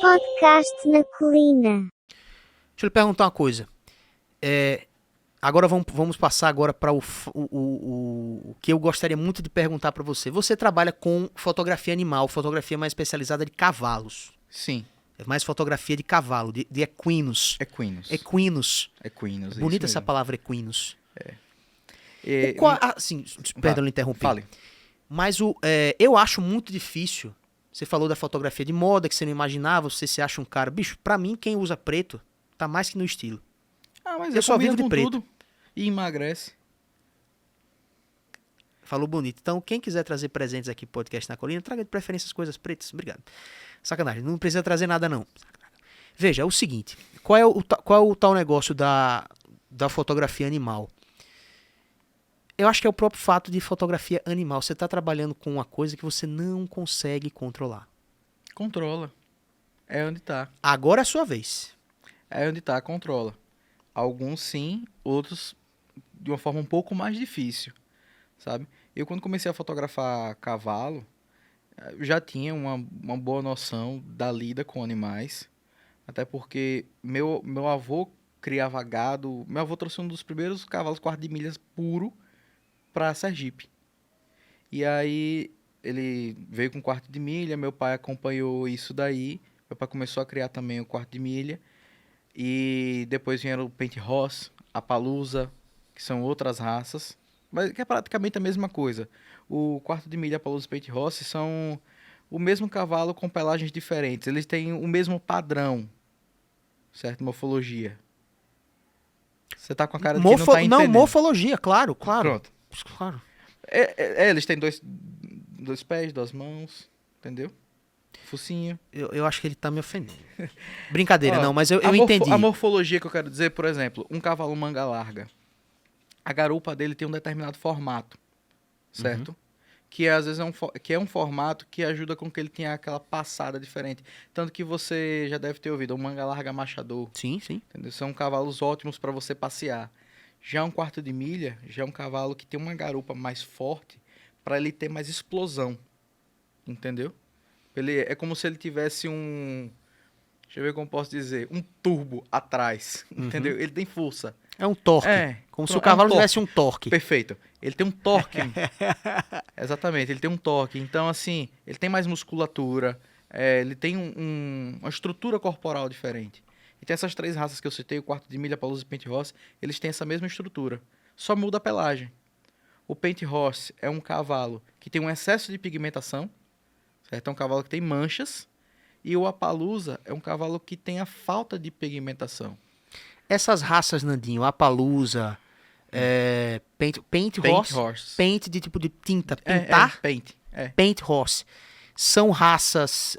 Podcast na colina. Deixa eu lhe perguntar uma coisa. Agora vamos passar agora para o que eu gostaria muito de perguntar para você. Você trabalha com fotografia animal, fotografia mais especializada de cavalos. Sim, É mais fotografia de cavalo, de equinos. equinos. Equinos. Equinos, É bonita isso essa mesmo. palavra, equinos. É, Assim, perdão, eu interrompi. Fale. Mas eu acho muito difícil. Você falou da fotografia de moda, que você não imaginava, você se acha um cara. Bicho, pra mim, quem usa preto, tá mais que no estilo. Ah, mas Eu só combina vivo de com preto. tudo e emagrece. Falou bonito. Então, quem quiser trazer presentes aqui pro Podcast na Colina, traga de preferência as coisas pretas. Obrigado. Sacanagem, não precisa trazer nada, não. Veja, é o seguinte. Qual é o tal negócio da fotografia animal? Eu acho que é o próprio fato de fotografia animal. Você tá trabalhando com uma coisa que você não consegue controlar. Controla. É onde tá. Agora é a sua vez. É onde tá, controla. Alguns sim, outros de uma forma um pouco mais difícil, sabe? Eu quando comecei a fotografar cavalo, eu já tinha uma boa noção da lida com animais, até porque meu avô criava gado, meu avô trouxe um dos primeiros cavalos quarto de milhas puro para Sergipe. E aí ele veio com quarto de milha, meu pai acompanhou isso daí, meu pai começou a criar também o quarto de milha, e depois vieram o Paint Horse, a Palusa, que são outras raças, mas que é praticamente a mesma coisa. O quarto de milha, a Palusa e o Paint Horse são o mesmo cavalo com pelagens diferentes, eles têm o mesmo padrão, certo? Morfologia. Você tá com a cara de que não tá entendendo. Não, morfologia, claro. Pronto. Claro. Eles têm dois pés, duas mãos, entendeu? Focinho. Eu acho que ele tá me ofendendo. Brincadeira, Ó, não, mas eu entendi. A morfologia que eu quero dizer, por exemplo, um cavalo manga larga. A garupa dele tem um determinado formato, certo? Que às vezes é um formato que ajuda com que ele tenha aquela passada diferente. Tanto que você já deve ter ouvido, o manga larga machador. Sim. Entendeu? São cavalos ótimos para você passear. Já um quarto de milha, já é um cavalo que tem uma garupa mais forte para ele ter mais explosão. Entendeu? Ele é como se ele tivesse deixa eu ver como posso dizer, um turbo atrás, entendeu? Ele tem força. É um torque. Como se o cavalo tivesse um torque. Perfeito. Ele tem um torque. Exatamente, ele tem um torque. Então, assim, ele tem mais musculatura, ele tem uma estrutura corporal diferente. E tem essas três raças que eu citei, o quarto de milha, Palusa e Paint Horse, eles têm essa mesma estrutura. Só muda a pelagem. O Paint Horse é um cavalo que tem um excesso de pigmentação, certo? É um cavalo que tem manchas. E o Appaloosa é um cavalo que tem a falta de pigmentação. Essas raças, Nandinho, Appaloosa, Paint Horse, Paint de tipo de tinta, pintar, Paint. Paint Horse. São raças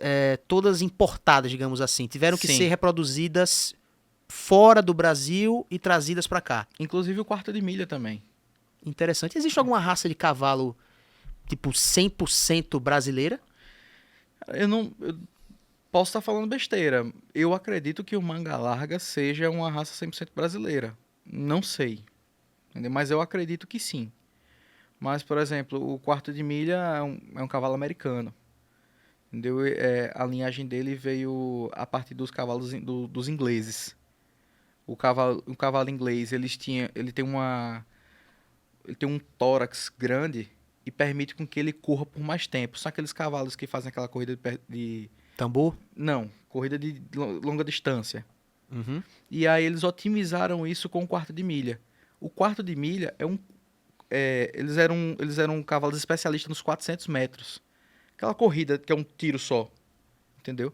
todas importadas, digamos assim. Tiveram que Sim. ser reproduzidas fora do Brasil e trazidas pra cá. Inclusive o quarto de milha também. Interessante. Existe alguma raça de cavalo, tipo, 100% brasileira? Eu posso estar falando besteira. Eu acredito que o manga larga seja uma raça 100% brasileira. Não sei. Entendeu? Mas eu acredito que sim. Mas, por exemplo, o quarto de milha é um cavalo americano. Entendeu? A linhagem dele veio a partir dos cavalos dos ingleses. O cavalo inglês, ele tem um tórax grande e permite com que ele corra por mais tempo. São aqueles cavalos que fazem aquela corrida de Tambor? Não, corrida de longa distância. Uhum. E aí eles otimizaram isso com o quarto de milha. O quarto de milha eles eram cavalos especialistas nos 400 metros. Aquela corrida que é um tiro só, entendeu?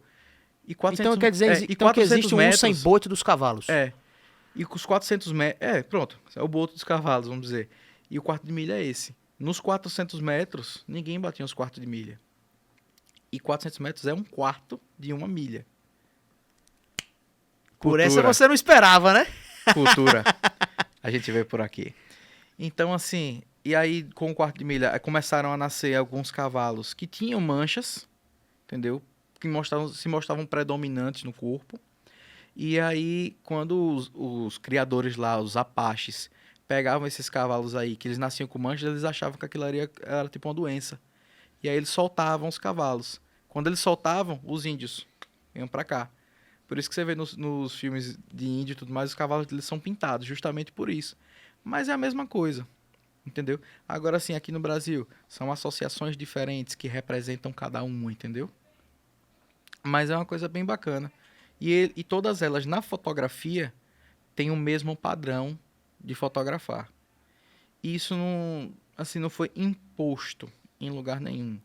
E 400, Então quer dizer que 400 existe um metros, sem bote dos cavalos. E com os 400 metros... pronto. É o boto dos cavalos, vamos dizer. E o quarto de milha é esse. Nos 400 metros, ninguém batia os quartos de milha. E 400 metros é um quarto de uma milha. Por essa você não esperava, né? Cultura. A gente vê por aqui. Então, assim... E aí, com o quarto de milha, começaram a nascer alguns cavalos que tinham manchas, entendeu? Que se mostravam predominantes no corpo. E aí, quando os criadores lá, os apaches, pegavam esses cavalos aí, que eles nasciam com manchas, eles achavam que aquilo era tipo uma doença. E aí eles soltavam os cavalos. Quando eles soltavam, os índios venham pra cá. Por isso que você vê nos filmes de índio e tudo mais, os cavalos deles são pintados, justamente por isso. Mas é a mesma coisa, entendeu? Agora sim, aqui no Brasil, são associações diferentes que representam cada uma, entendeu? Mas é uma coisa bem bacana. E todas elas, na fotografia, têm o mesmo padrão de fotografar. E isso não, assim, não foi imposto em lugar nenhum.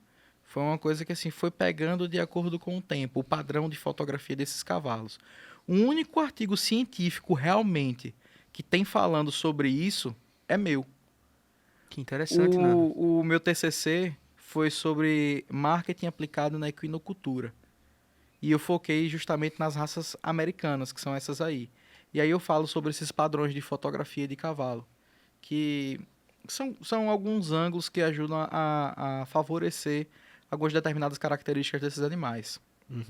Foi uma coisa que assim foi pegando de acordo com o tempo, o padrão de fotografia desses cavalos. O único artigo científico realmente que tem falando sobre isso é meu. Que interessante, Nando. O meu TCC foi sobre marketing aplicado na equinocultura. E eu foquei justamente nas raças americanas, que são essas aí. E aí eu falo sobre esses padrões de fotografia de cavalo, que são alguns ângulos que ajudam a favorecer algumas determinadas características desses animais.